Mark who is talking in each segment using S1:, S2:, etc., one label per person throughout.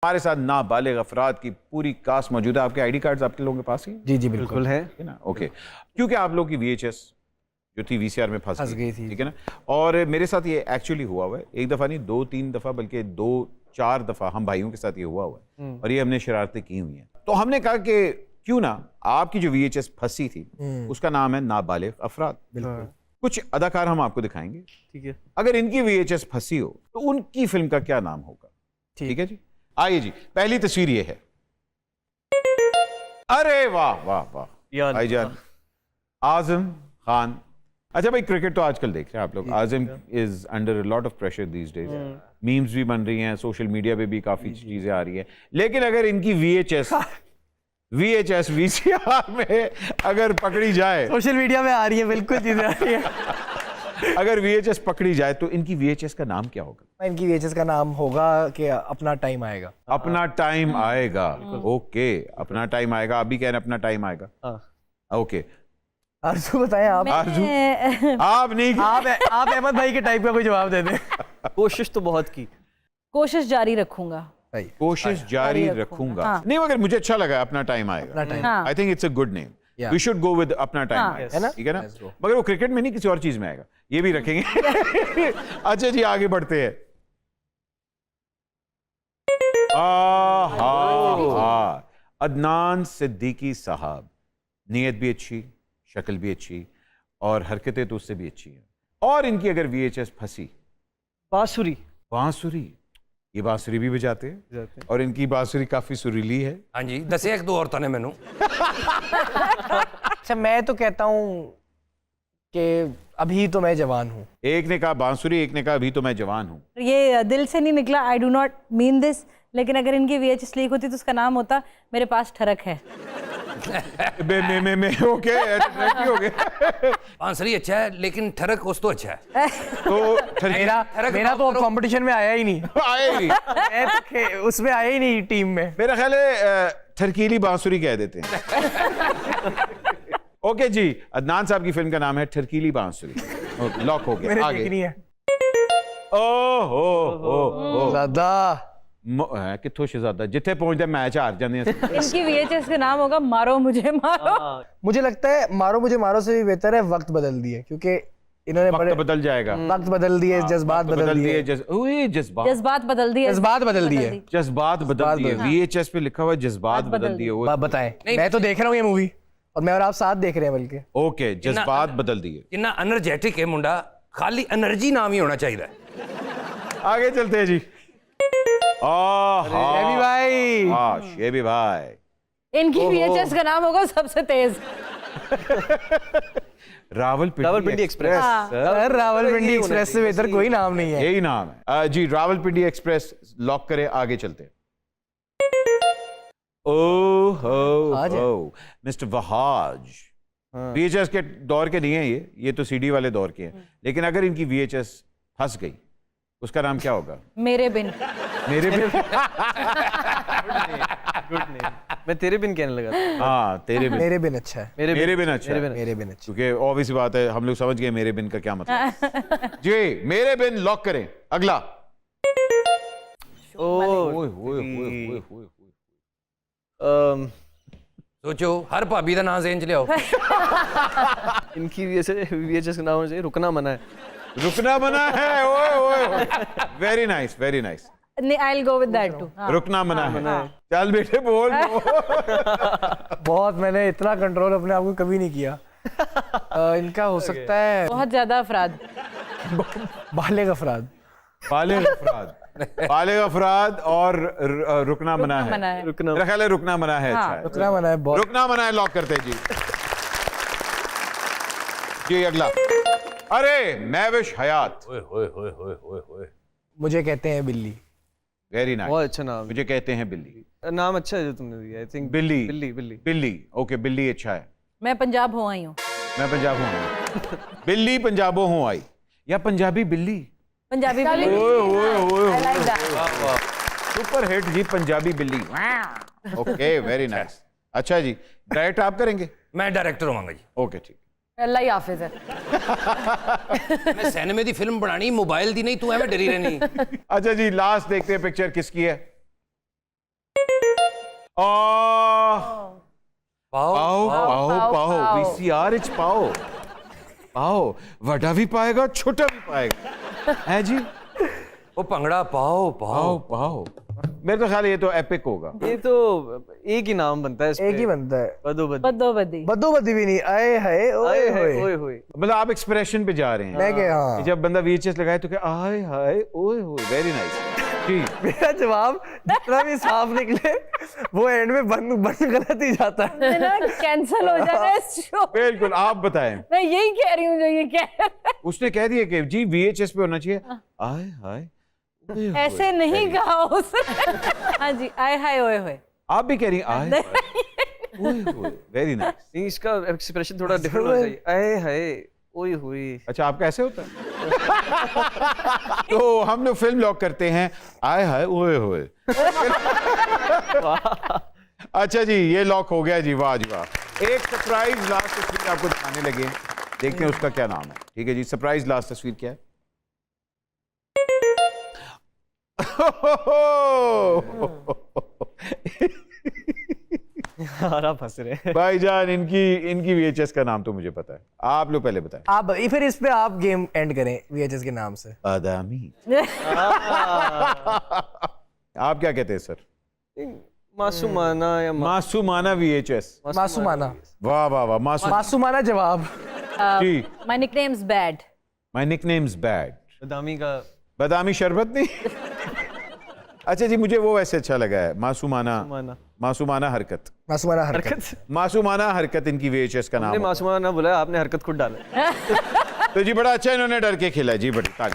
S1: हमारे साथ नाबालिग अफराद की पूरी कास्ट मौजूद है। आपके आईडी कार्ड्स आपके लोगों के पास ही
S2: जी जी बिल्कुल है
S1: ना? ओके, क्योंकि आप लोग की VHS जो थी VCR में फंस
S2: गई थी,
S1: ठीक है ना। और मेरे साथ ये एक्चुअली हुआ हुआ है, एक दफ़ा नहीं 2-3 दफ़ा बल्कि 2-4 दफ़ा हम भाइयों के साथ ये हुआ हुआ है और ये हमने शरारतें की हुई हैं। तो हमने कहा कि क्यों ना आपकी जो VHS फंसी थी उसका नाम है नाबालिग अफराद।
S2: बिल्कुल।
S1: कुछ अदाकार हम आपको दिखाएंगे,
S2: ठीक है,
S1: अगर इनकी VHS फंसी हो तो उनकी फिल्म का क्या नाम होगा। ठीक है जी, आइए जी, पहली तस्वीर ये है। अरे वाह वाह वाह भाईजान, आजम खान। अच्छा भाई, क्रिकेट तो आजकल देख रहे हैं आप लोग। Azam is under lot of pressure these days. Memes भी बन रही हैं, सोशल मीडिया पे भी काफी चीजें आ रही हैं। लेकिन अगर इनकी VHS VCR में अगर पकड़ी जाए,
S2: सोशल मीडिया में आ रही है, बिल्कुल चीजें आ रही है।
S1: अगर VHS पकड़ी जाए तो इनकी VHS का नाम क्या होगा?
S2: इनकी VHS का नाम होगा कि अपना टाइम आएगा।
S1: अपना टाइम आएगा। ओके, अपना टाइम आएगा। आप भी कह रहे हैं अपना टाइम आएगा। ओके,
S2: आरजू बताएं आप।
S1: आरजू आप नहीं,
S2: आप अहमद भाई के टाइप का कोई जवाब दे दें।
S3: कोशिश तो बहुत की,
S4: कोशिश जारी रखूंगा।
S1: कोशिश जारी रखूंगा।
S4: हाँ।
S1: नहीं, मगर मुझे अच्छा लगा अपना टाइम आएगा।
S4: हाँ।
S1: I think it's a good name.
S2: Yeah.
S1: We should go with अपना टाइम
S4: हाँ।
S1: आएगा,
S2: है ना?
S1: ठीक है ना?
S2: Let's go.
S1: मगर वो क्रिकेट में नहीं, किसी और चीज में आएगा, ये भी रखेंगे। अच्छा जी, आगे बढ़ते हैं। अदनान सिद्दीकी साहब, नीयत भी अच्छी, शक्ल भी अच्छी और हरकतें तो उससे भी अच्छी हैं। और इनकी अगर VHS फंसी,
S3: बांसुरी
S1: बांसुरी, ये बांसुरी भी बजाते हैं और इनकी बांसुरी काफी सुरीली है।
S5: हाँ जी, दसे एक दो औरतों ने मैनू।
S2: अच्छा, मैं तो कहता हूँ कि अभी तो मैं जवान हूँ।
S1: एक ने कहा बांसुरी, एक ने कहा अभी तो मैं जवान हूँ।
S4: ये दिल से नहीं निकला, I do not mean this, लेकिन अगर इनकी VHS लीक होती तो उसका नाम होता मेरे पास ठरक है।
S1: ओके, हो गया।
S5: बांसुरी अच्छा है लेकिन ठरक उस तो अच्छा है।
S1: तो
S2: मेरा तो कंपटीशन में आया ही नहीं।
S1: आए नहीं,
S2: मैं तो उसमें आया ही नहीं टीम में।
S1: मेरा ख्याल है ठरकीली बांसुरी कह देते हैं। ओके जी, अदनान साहब की फिल्म का नाम है ठरकीली बांसुरी। लॉक हो गया।
S2: मैंने
S1: आगे।
S2: देखनी है।
S1: ओहो
S2: ज़्यादा
S1: कित्थों शहजादा, जिथे पहुंचते मैच हार जाते हैं।
S4: इनकी VHS का नाम होगा मारो मुझे मारो।
S2: मुझे लगता है मारो मुझे मारो से भी बेहतर है वक्त बदल दिए, क्योंकि इन्होंने
S1: वक्त बदल जाएगा,
S2: वक्त बदल दिए, जज्बात बदल दिए,
S4: जज्बात बदल दिए,
S2: जज्बात बदल दिए,
S1: जज्बात बदल दिए। VHS पे लिखा हुआ है जज्बात बदल दिए।
S2: बताएं, मैं तो देख रहा हूँ ये मूवी और मैं और आप साथ देख रहे हैं बल्कि।
S1: ओके, जज्बात बदल दिए।
S5: जिन्ना एनर्जेटिक है मुंडा, खाली एनर्जी नाम ही होना चाहिए।
S1: आगे चलते हैं जी।
S2: शेबी भाई,
S1: हाँ शेबी भाई,
S4: इनकी VHS का नाम होगा सबसे तेज।
S3: Rawalpindi express.
S2: Sir Rawalpindi express से बेहतर कोई नाम नहीं है।
S1: यही नाम है जी, रावलपिंडी एक्सप्रेस। लॉक करें, आगे चलते हैं। ओह मिस्टर वहाज, VHS के दौर के नहीं है ये तो CD वाले दौर के हैं। लेकिन अगर इनकी VHS फंस गई, उसका नाम क्या होगा?
S4: मेरे बिन।
S1: मेरे बिन।
S3: Good name. मैं तेरे बिन कहने लगा था।
S1: हाँ, तेरे बिन।
S2: मेरे बिन अच्छा है।
S1: मेरे बिन अच्छा है।
S2: मेरे बिन अच्छा।
S1: क्योंकि ऑब्वियस बात है, हम लोग समझ गए मेरे बिन का क्या मतलब। जी, मेरे बिन लॉक करें। अगला।
S5: सोचो, हर भाभी का नाम जेन च लियाओ।
S3: इनकी VHS का नाम है रुकना मना है।
S1: रुकना मना है। ओए very nice, very nice.
S4: I'll go with that too।
S1: रुकना मना है। चल बेटे बोल।
S2: बहुत, मैंने इतना कंट्रोल अपने आप को कभी नहीं किया। इनका हो सकता है
S4: बहुत ज्यादा अपराध।
S2: बालिग अफराद।
S1: बालिग अफराद और रुकना मना है। मेरा ख्याल है रुकना मना है। अच्छा है,
S2: रुकना मना है। बहुत
S1: रुकना मना है। लॉक करते हैं जी। जी अगला। अरे महविश हयात।
S2: मुझे कहते हैं बिल्ली।
S1: वेरी नाइस,
S3: बहुत अच्छा नाम।
S1: मुझे कहते हैं बिल्ली।
S3: नाम अच्छा है जो तुमने दिया। आई थिंक
S1: बिल्ली।
S3: बिल्ली बिल्ली
S1: बिल्ली। ओके, बिल्ली अच्छा है।
S4: मैं पंजाब हो आई हूँ।
S1: मैं पंजाब हूँ। बिल्ली पंजाबों हूँ आई, या पंजाबी बिल्ली।
S4: पंजाबी बिल्ली। I like that।
S1: Super hit जी, पंजाबी बिल्ली। Okay, very nice. अच्छा जी, डायरेक्ट आप करेंगे?
S5: मैं डायरेक्टर होवांगा जी।
S1: ओके ठीक।
S4: अल्लाह ही हाफिज है।
S5: मैं सिनेमे दी फिल्म बनानी, मोबाइल दी नहीं। तू एवें डरी रहनी।
S1: अच्छा जी, लास्ट देखते हैं पिक्चर किसकी है।
S5: पाओ
S1: पाओ पाओ
S4: पाओ,
S1: पाओ
S4: पाओ।
S1: VCR पाओ पाओ वड़ा भी पाएगा छोटा भी पाएगा है जी।
S5: वो भंगड़ा पाओ
S1: पाओ
S5: पाओ
S1: पाओ मेरे तो ख्याल ये तो एपिक होगा।
S3: ये तो एक ही नाम बनता है इस
S2: एक
S3: पे।
S2: ही बनता है।
S3: बदोबदी।
S4: बदोबदी।
S2: बदोबदी भी नहीं, आए हाय ओए
S3: आए हाय,
S2: होए।
S3: ओए होए।
S1: मतलब आप एक्सप्रेशन पे जा रहे हैं
S2: मैं क्या, हाँ।
S1: कि जब बंदा VHS लगाए तो क्या आय हाय ओए होए, वेरी नाइस जी।
S2: मेरा जवाब जितना भी साफ निकले वो एंड में बंद गलत ही जाता है।
S4: ना कैंसिल हो जाएगा इस शो।
S1: बिल्कुल आप बताएं।
S4: मैं यही कह रही हूँ जो ये कह रहा है।
S1: उसने कह दिया कि जी VHS पे होना चाहिए आय हाय ओए होए।
S4: ऐसे नहीं कहा उसने। हाँ जी, आए हाय ओए होए।
S1: आप भी कह रही हैं आय हाय ओए होए, वेरी नाइस।
S3: नहीं, इसका एक्सप्रेशन थोड़ा डिफरेंट होना चाहिए। आए हाय ओए होए।
S1: अच्छा आपका ऐसे होता है? तो हम लोग फिल्म लॉक करते हैं आय हाय ओए होए। अच्छा जी ये लॉक हो गया जी, वाह जी वाह। एक सरप्राइज लास्ट तस्वीर आपको दिखाने लगे, देखते हैं उसका क्या नाम है। ठीक है जी, सरप्राइज लास्ट तस्वीर क्या है?
S3: सारा फंस रहे हैं।
S1: भाईजान इनकी VHS का नाम तो मुझे पता है, आप लोग पहले बताएं।
S2: आप फिर इस पे आप गेम एंड करें VHS के नाम से।
S1: आदामी। आप क्या कहते हैं सर?
S3: मासूमाना या
S1: मासूमाना VHS।
S2: मासूमाना।
S1: वाह वाह वाह मासूम
S2: मासूमाना जवाब।
S1: जी।
S4: My nicknames bad.
S1: My nicknames bad.
S3: बदामी का
S1: बादामी शरबत नहीं। अच्छा जी मुझे वो वैसे अच्छा लगा है, मासूमाना मासूमाना हरकत।
S2: मासूमाना हरकत।
S3: हरकत।
S1: मासूमाना हरकत इनकी VHS का नाम
S3: हमने
S1: होगा।
S3: मासूमाना बोला, आपने हरकत खुद डाला।
S1: तो जी बड़ा अच्छा इन्होंने डर के खेला जी, बड़ी ताली।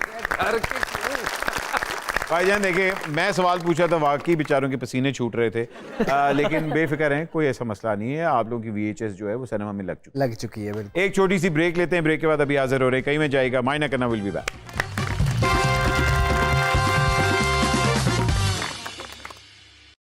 S1: भाईजान देखिए मैं सवाल पूछा था, वाकई बेचारों के पसीने छूट रहे थे, लेकिन बेफिक्र हैं, कोई ऐसा मसला नहीं है। आप लोगों की VHS जो है वो सिनेमा में लग चुकी
S2: लग चुकी है बिल्कुल।
S1: है। एक छोटी सी ब्रेक लेते हैं, ब्रेक के बाद अभी हाजिर हो रहे हैं, कहीं में जाएगा मायना करना, विल बी बैक।